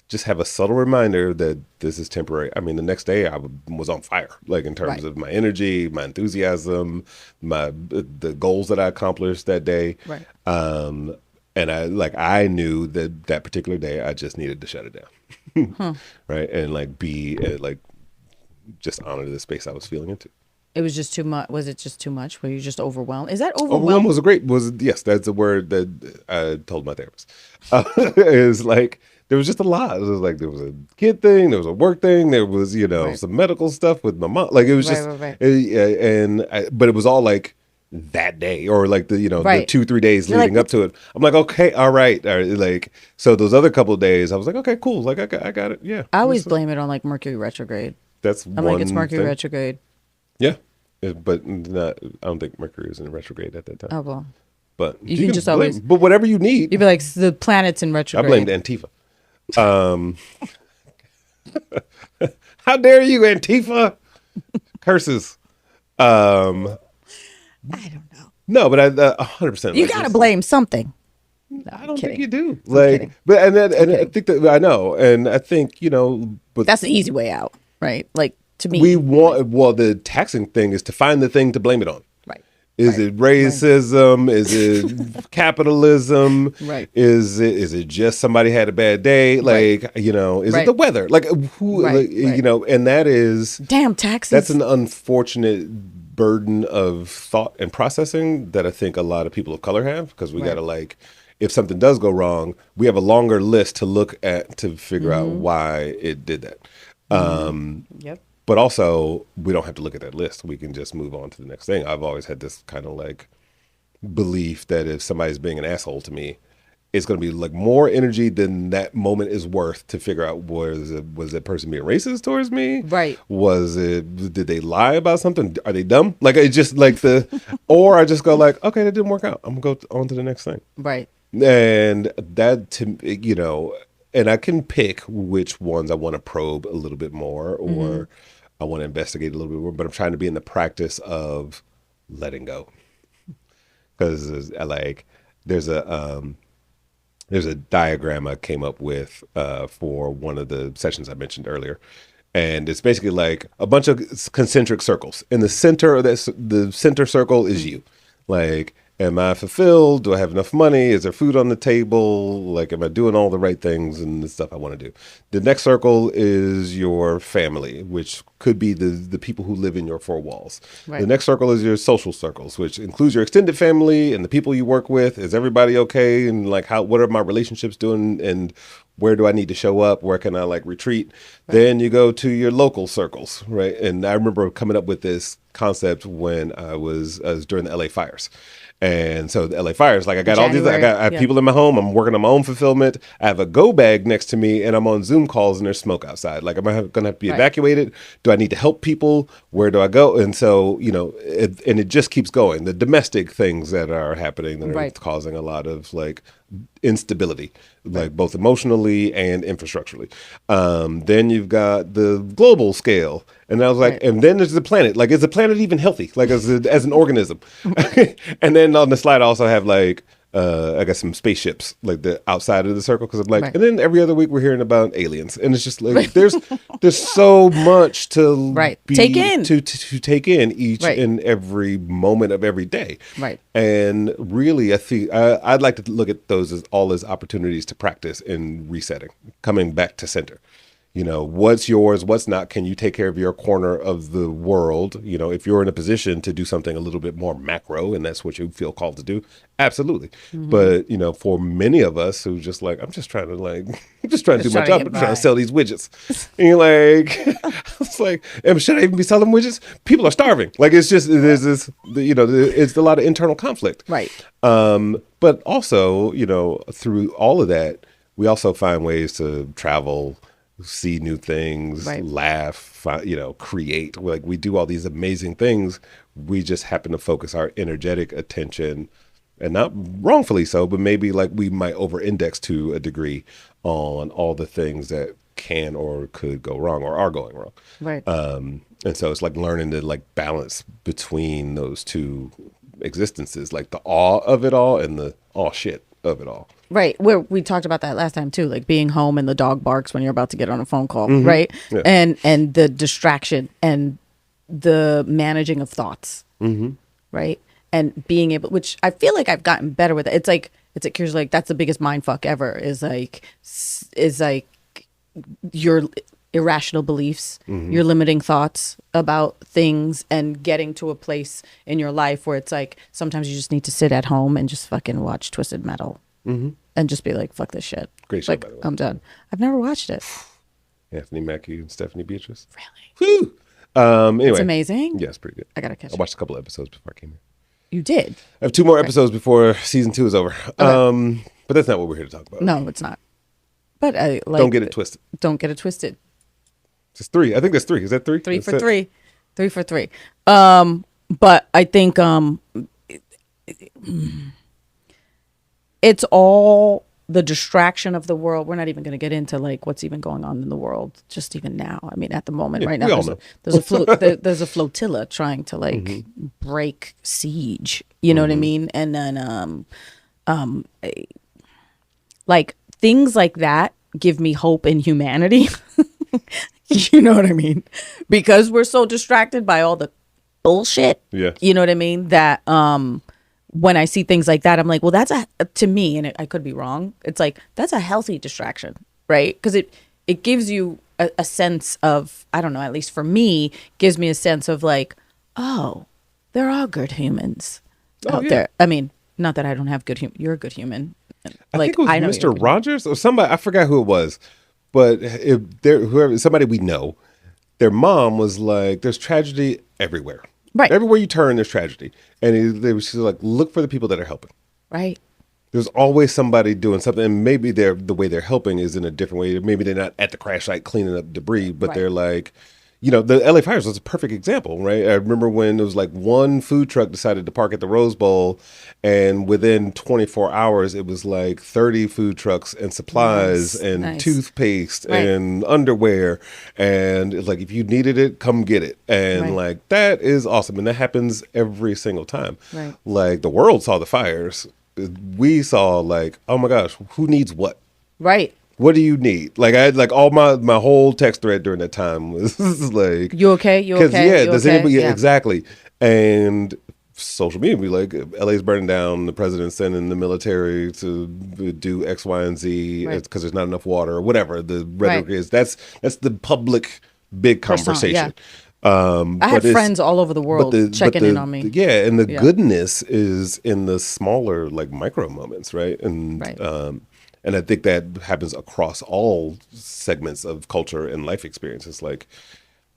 just have a subtle reminder that this is temporary. I mean, the next day I was on fire, like in terms of my energy, my enthusiasm, the goals that I accomplished that day. Right. And I knew that particular day I just needed to shut it down, right? And just honor the space I was feeling into. It was just too much. Was it just too much? Were you just overwhelmed? Is that overwhelmed? Overwhelmed yes, that's the word that I told my therapist. It was like, there was just a lot. It was like, there was a kid thing, there was a work thing, there was, some medical stuff with my mom. Like it was just, but it was all like, that day or like the 2-3 days leading up to it. I'm like, okay, all right. Like, so those other couple of days I was like, okay, cool, like I got it. Yeah, I always blame it on like Mercury retrograde. I'm like, it's Mercury retrograde. Yeah, but not, I don't think Mercury was in retrograde at that time. Oh well, but you can just always but whatever you need, you'd be like, the planet's in retrograde. I blamed Antifa. How dare you, Antifa? Curses. I don't know. No, but I 100%. You gotta blame something. No, I don't kidding. think you do. Kidding. But I think that I know, and I think but that's the easy way out, right? Like to me, the taxing thing is to find the thing to blame it on. Right. Is it racism? Is it capitalism? Right. Is it just somebody had a bad day? Like is it the weather? Like who? And that is damn taxes. That's an unfortunate burden of thought and processing that I think a lot of people of color have, because we gotta if something does go wrong, we have a longer list to look at to figure out why it did that. Yep. But also, we don't have to look at that list. We can just move on to the next thing. I've always had this kind of belief that if somebody's being an asshole to me, it's going to be more energy than that moment is worth to figure out was that person being racist towards me? Right. Did they lie about something? Are they dumb? It's just or I just go okay, that didn't work out. I'm going to go on to the next thing. Right. And that and I can pick which ones I want to probe a little bit more or I want to investigate a little bit more, but I'm trying to be in the practice of letting go. Because there's a diagram I came up with for one of the sessions I mentioned earlier. And it's basically like a bunch of concentric circles. In the center of this, the center circle is you. Like, am I fulfilled? Do I have enough money? Is there food on the table? Like, am I doing all the right things and the stuff I want to do? The next circle is your family, which could be the people who live in your four walls. Right. The next circle is your social circles, which includes your extended family and the people you work with. Is everybody okay? And like, what are my relationships doing? And where do I need to show up? Where can I like retreat? Right. Then you go to your local circles, right? And I remember coming up with this concept when I was during the LA fires. And so the LA fires, like I got January, all these, I have people in my home. I'm working on my own fulfillment. I have a go bag next to me and I'm on Zoom calls and there's smoke outside. Like, am I going to have to be evacuated? Do I need to help people? Where do I go? And so, you know, it just keeps going. The domestic things that are happening that are causing a lot of like instability, like both emotionally and infrastructurally. Then you've got the global scale. And I was like, and then there's the planet. Like, is the planet even healthy? Like, as an organism? And then on the slide, I also have like, I got some spaceships, like the outside of the circle, because I'm like, and then every other week we're hearing about aliens, and it's just like there's so much to take in to take in each and every moment of every day. Right. And really, I think I'd like to look at those as all as opportunities to practice in resetting, coming back to center. You know, what's yours, what's not? Can you take care of your corner of the world? You know, if you're in a position to do something a little bit more macro and that's what you feel called to do, absolutely. Mm-hmm. But, you know, for many of us who just like, I'm just trying to do my job. I'm trying to sell these widgets. And you're like, it's like, should I even be selling widgets? People are starving. Like, it's just, there's this, you know, it's a lot of internal conflict. Right. But also, you know, through all of that, we also find ways to travel, see new things, laugh, you know, create. Like, we do all these amazing things. We just happen to focus our energetic attention, and not wrongfully so, but maybe like we might over-index to a degree on all the things that can or could go wrong or are going wrong. Right. And so it's like learning to like balance between those two existences, like the awe of it all and the awe shit of it all. Right. Where we talked about that last time too, like being home and the dog barks when you're about to get on a phone call, right? Yeah. And the distraction and the managing of thoughts, right? And being able, which I feel like I've gotten better with it. It's like you're like, that's the biggest mind fuck ever is like your irrational beliefs, your limiting thoughts about things, and getting to a place in your life where it's like sometimes you just need to sit at home and just fucking watch Twisted Metal. And just be like, fuck this shit. Great show, like, by the way. I'm done. I've never watched it. Anthony Mackie and Stephanie Beatrice. Really? Woo! Anyway. It's amazing? Yeah, it's pretty good. I gotta catch it. I watched a couple of episodes before I came here. You did? I have 2 more episodes before season 2 is over. Okay. But that's not what we're here to talk about. No, it's not. But I like... Don't get it twisted. Don't get it twisted. It's 3. I think that's 3. Is that 3? 3 for 3. 3 for 3. But I think it's all the distraction of the world. We're not even going to get into like what's even going on in the world just even now. I mean, at the moment, right now, there's a flotilla trying to like break siege. You know what I mean? And then like things like that give me hope in humanity. You know what I mean? Because we're so distracted by all the bullshit. Yeah. You know what I mean? That when I see things like that, I'm like, well, that's to me, and I could be wrong. It's like, that's a healthy distraction, right? Because it gives you a sense of, I don't know, at least for me, gives me a sense of like, oh, there are good humans out there. I mean, not that I don't have good human. You're a good human. I think it was Mr. Rogers or somebody. I forgot who it was, but somebody we know, their mom was like, "There's tragedy everywhere. Right. Everywhere you turn, there's tragedy." And they was like, "Look for the people that are helping." Right. There's always somebody doing something, and maybe the way they're helping is in a different way. Maybe they're not at the crash site cleaning up debris, but they're like, you know, the LA fires was a perfect example, right? I remember when it was like one food truck decided to park at the Rose Bowl, and within 24 hours, it was like 30 food trucks and supplies and toothpaste and underwear. And it's like, if you needed it, come get it. And like, that is awesome. And that happens every single time. Right. Like, the world saw the fires. We saw like, oh my gosh, who needs what? Right. What do you need? Like I had like all my whole text thread during that time was like, You okay? You 'cause, okay? yeah, You does okay? anybody Yeah. exactly? And social media be like, LA's burning down. The president's sending the military to do X, Y, and Z Right. because there's not enough water or whatever the Right. rhetoric is. That's the public big Persona, yeah. conversation. I have But it's friends all over the world checking in on me. yeah, and the Yeah. goodness is in the smaller like micro moments, right? Right. And I think that happens across all segments of culture and life experience. It's like,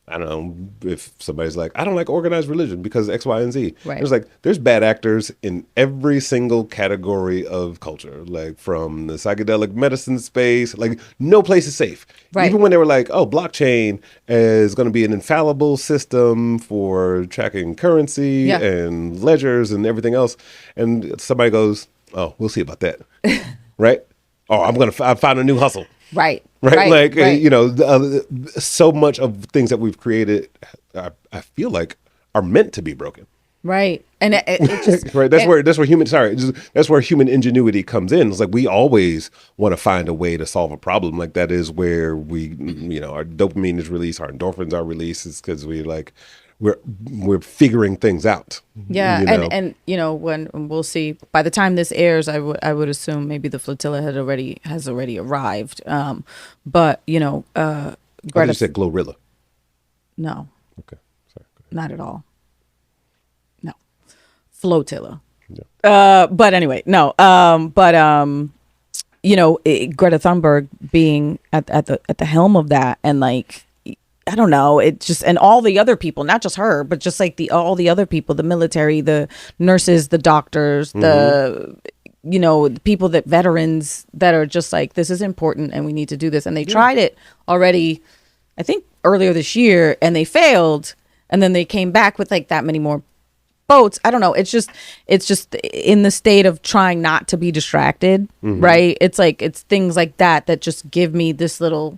I don't know if somebody's like, I don't like organized religion because X, Y, and Z. Right. There's like, there's bad actors in every single category of culture, like from the psychedelic medicine space, like no place is safe. Right. Even when they were like, oh, blockchain is going to be an infallible system for tracking currency Yeah. and ledgers and everything else. And somebody goes, oh, we'll see about that. Right? Oh, I found a new hustle. Right. Right, like right. so much of things that we've created, I feel like are meant to be broken. Right. And it just Right, that's where human that's where human ingenuity comes in. It's like we always want to find a way to solve a problem. Like that is where we, our dopamine is released, our endorphins are released. It's because we're figuring things out. Yeah, you know? and when we'll see. By the time this airs, I would assume maybe the flotilla has already arrived. But I Greta. just said Glorilla. No, Okay, sorry. Go not at all. No, flotilla. Yeah. But anyway, no. Greta Thunberg being at the helm of that, and like, I don't know, it just, and all the other people, not just her, but just like all the other people, the military, the nurses, the doctors, the people veterans that are just like, this is important and we need to do this. And they tried it already, I think earlier this year, and they failed. And then they came back with like that many more boats. I don't know. It's just in the state of trying not to be distracted, right? It's like, it's things like that just give me this little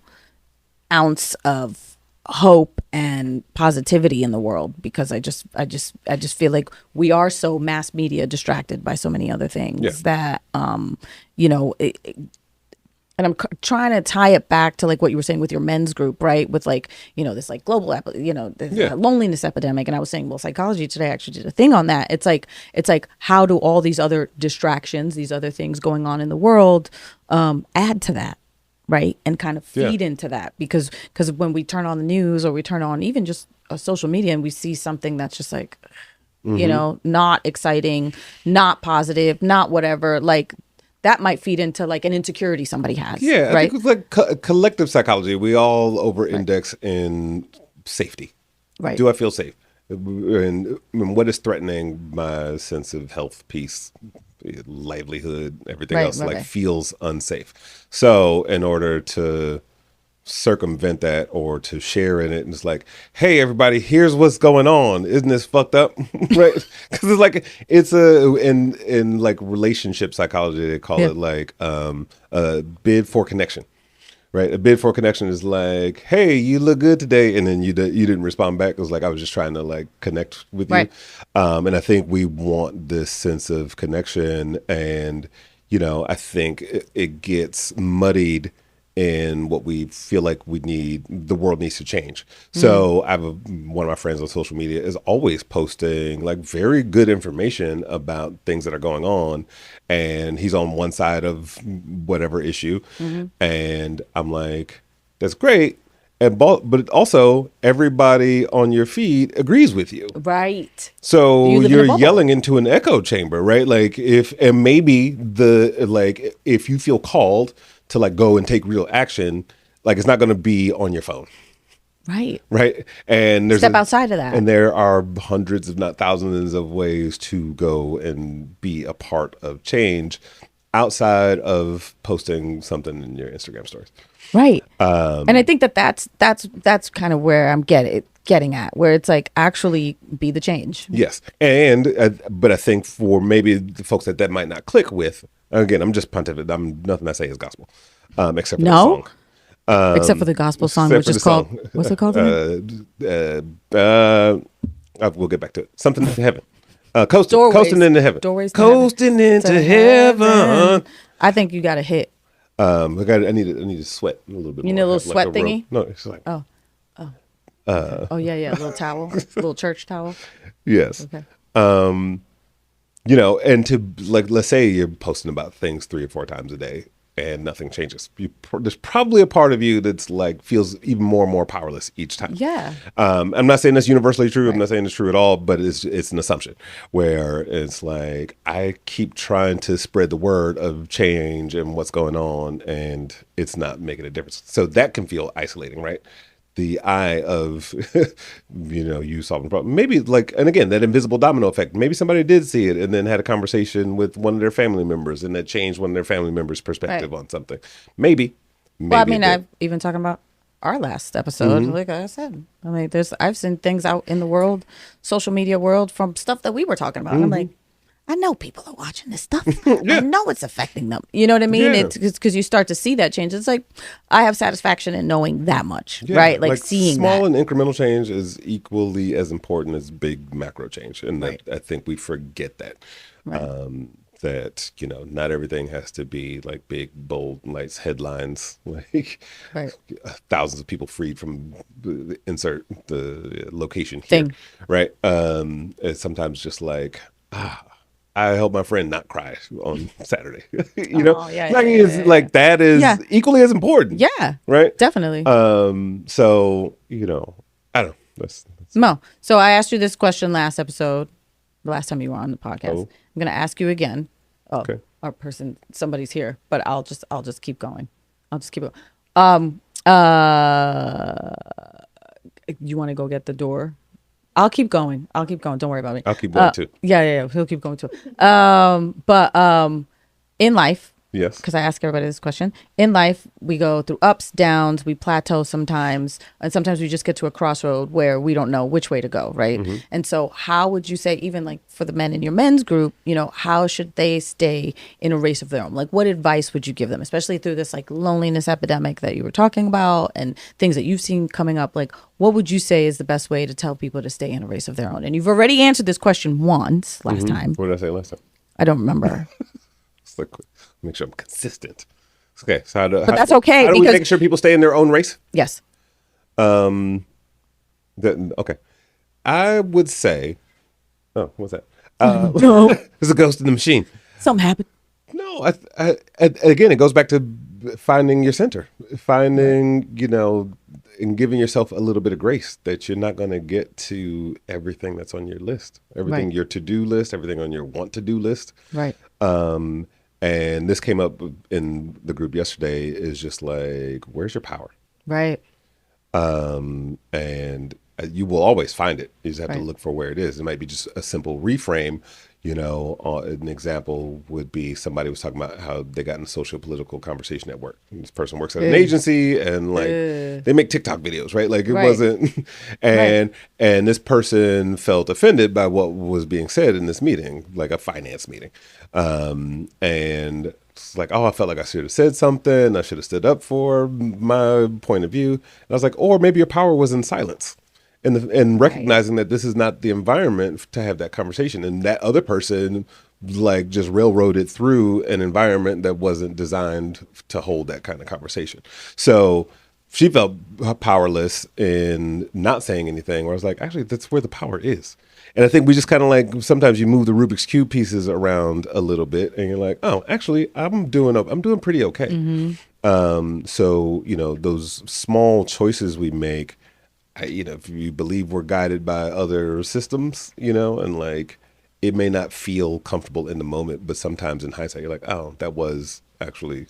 ounce of hope and positivity in the world, because I just feel like we are so mass media distracted by so many other things that and I'm trying to tie it back to like what you were saying with your men's group, right? With like, this like global, this loneliness epidemic. And I was saying, well, Psychology Today actually did a thing on that. It's like, how do all these other distractions, these other things going on in the world, add to that? Right. And kind of feed into that, because when we turn on the news or we turn on even just social media and we see something that's just like, not exciting, not positive, not whatever, like that might feed into like an insecurity somebody has. Yeah. Right. I think it's like collective psychology. We all over index in safety. Right. Do I feel safe? And what is threatening my sense of health, peace, livelihood, everything else feels unsafe. So in order to circumvent that or to share in it, and it's like, hey everybody, here's what's going on. Isn't this fucked up? Right? Because it's like in like relationship psychology they call it like a bid for connection. Right, a bid for connection is like, hey, you look good today, and then you didn't respond back. It was like I was just trying to like connect with you, and I think we want this sense of connection, and I think it gets muddied in what we feel like the world needs to change. So I have one of my friends on social media is always posting like very good information about things that are going on, and he's on one side of whatever issue, and I'm like, that's great. But also everybody on your feed agrees with you. Right. So You live in a you're bubble. yelling into an echo chamber, right? Like if you feel called to like go and take real action, like it's not going to be on your phone. Right. Right. And there's Step outside of that. And there are hundreds, if not thousands of ways to go and be a part of change outside of posting something in your Instagram stories. Right. And I think that's kind of where I'm getting at, where it's like actually be the change. Yes. And, but I think for maybe the folks that might not click with, again, I'm just pontificating. Nothing I say is gospel, except for the song. Except for the gospel song, which is called, what's it called? We'll get back to it. Something to heaven. Coasting into heaven. Doorways to coasting into heaven. I think you got a hit. I need to sweat a little bit You more. need a little Have, sweat like, a robe. thingy? No, it's like Oh, oh yeah, a little towel, little church towel. yes. Okay. And to like, let's say you're posting about things 3 or 4 times a day and nothing changes. There's probably a part of you that's like feels even more and more powerless each time. Yeah. I'm not saying that's universally true. Right. I'm not saying it's true at all, but it's an assumption where it's like I keep trying to spread the word of change and what's going on, and it's not making a difference. So that can feel isolating, right? The eye of you solving the problem, maybe like, and again, that invisible domino effect, maybe somebody did see it and then had a conversation with one of their family members and that changed one of their family members' perspective on something. Maybe Well, I mean, it did. I've even talking about our last episode, like I said, I mean, I've seen things out in the world, social media world, from stuff that we were talking about. And I'm like, I know people are watching this stuff. I know it's affecting them. You know what I mean? Yeah. It's because you start to see that change. It's like, I have satisfaction in knowing that much, right? Like seeing small that. and incremental change is equally as important as big macro change, and Right. I think we forget that. Right. That not everything has to be like big, bold, lights, headlines, like Right. thousands of people freed from insert the location here, Thing. right? It's sometimes just like I helped my friend not cry on Saturday. Oh, yeah, like, yeah, it's yeah, like that is Yeah. equally as important. Yeah. Right. Definitely. So I don't know. That's Mo, so I asked you this question last episode, the last time you were on the podcast. Oh. I'm going to ask you again. Oh, Okay. somebody's here, but I'll just keep going. I'll just keep going. You want to go get the door? I'll keep going. Don't worry about me. I'll keep going too. Yeah. He'll keep going too. But in life, Yes. because I ask everybody this question. In life, we go through ups, downs, we plateau sometimes, and sometimes we just get to a crossroad where we don't know which way to go, right? And so how would you say, even like for the men in your men's group, how should they stay in a race of their own? Like, what advice would you give them, especially through this like loneliness epidemic that you were talking about and things that you've seen coming up? Like, what would you say is the best way to tell people to stay in a race of their own? And you've already answered this question once last time. What did I say last time? I don't remember. It's like, make sure I'm consistent. Okay. So that's okay, How do we because- make sure people stay in their own race? Yes. Okay. I would say, oh, what's that? There's a ghost in the machine. Something happened. No, again, it goes back to finding your center, finding, and giving yourself a little bit of grace that you're not going to get to everything that's on your list, everything Right. your to-do list, everything on your want-to-do list. Right. And this came up in the group yesterday is just like, where's your power? Right. And you will always find it. You just have to Right. look for where it is. It might be just a simple reframe. An example would be somebody was talking about how they got in a social political conversation at work. And this person works at an agency and like they make TikTok videos, right? Like it Right. wasn't, and this person felt offended by what was being said in this meeting, like a finance meeting. And it's like, oh, I felt like I should have said something. I should have stood up for my point of view. And I was like, or maybe your power was in silence. And recognizing that this is not the environment to have that conversation, and that other person like just railroaded through an environment that wasn't designed to hold that kind of conversation. So she felt powerless in not saying anything, where I was like, actually, that's where the power is. And I think we just kind of like, sometimes you move the Rubik's Cube pieces around a little bit and you're like, oh, actually, I'm doing pretty okay. So, those small choices we make, if you believe we're guided by other systems, and like, it may not feel comfortable in the moment, but sometimes in hindsight, you're like, oh, that was actually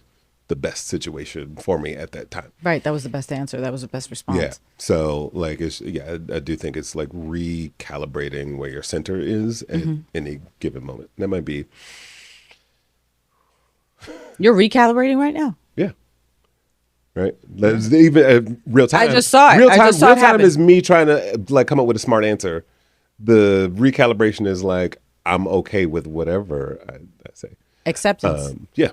the best situation for me at that time. Right. That was the best answer. That was the best response. Yeah. So like, I do think it's like recalibrating where your center is at any given moment. That might be. You're recalibrating right now. Yeah. Right. That's even real time. I just saw it. Real I time. just saw Real it time happen. is me trying to like come up with a smart answer. The recalibration is like, I'm okay with whatever I say. Acceptance. Yeah.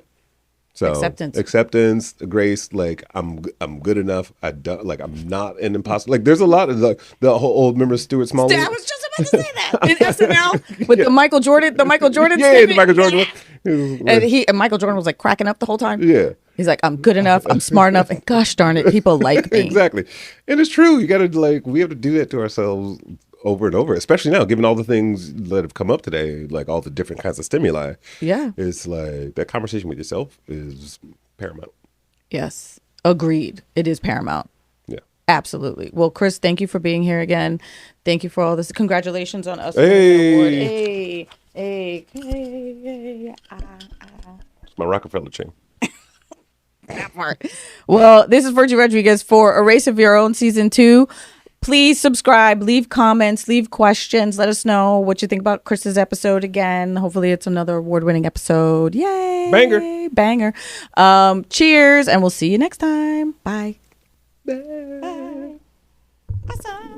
So Acceptance. acceptance, grace. Like I'm good enough. I don't like. I'm not an imposter. Like there's a lot of the whole old member Stuart Smalley. I was just about to say that in SNL with the Michael Jordan. The Michael Jordan. Yeah, the Michael Jordan. And Michael Jordan was like cracking up the whole time. Yeah. He's like, I'm good enough. I'm smart enough. And gosh darn it, people like me. Exactly. And it's true. You got to we have to do that to ourselves over and over, especially now, given all the things that have come up today, like all the different kinds of stimuli. Yeah. It's like that conversation with yourself is paramount. Yes. Agreed. It is paramount. Yeah. Absolutely. Well, Chris, thank you for being here again. Thank you for all this. Congratulations on us. Hey. Award. Hey. It's my Rockefeller chain. That part. Well, this is Virgie Rodriguez for A Race of Your Own Season 2. Please subscribe, leave comments, leave questions. Let us know what you think about Chris's episode again. Hopefully it's another award-winning episode. Yay. Banger. Cheers, and we'll see you next time. Bye. Bye. Awesome.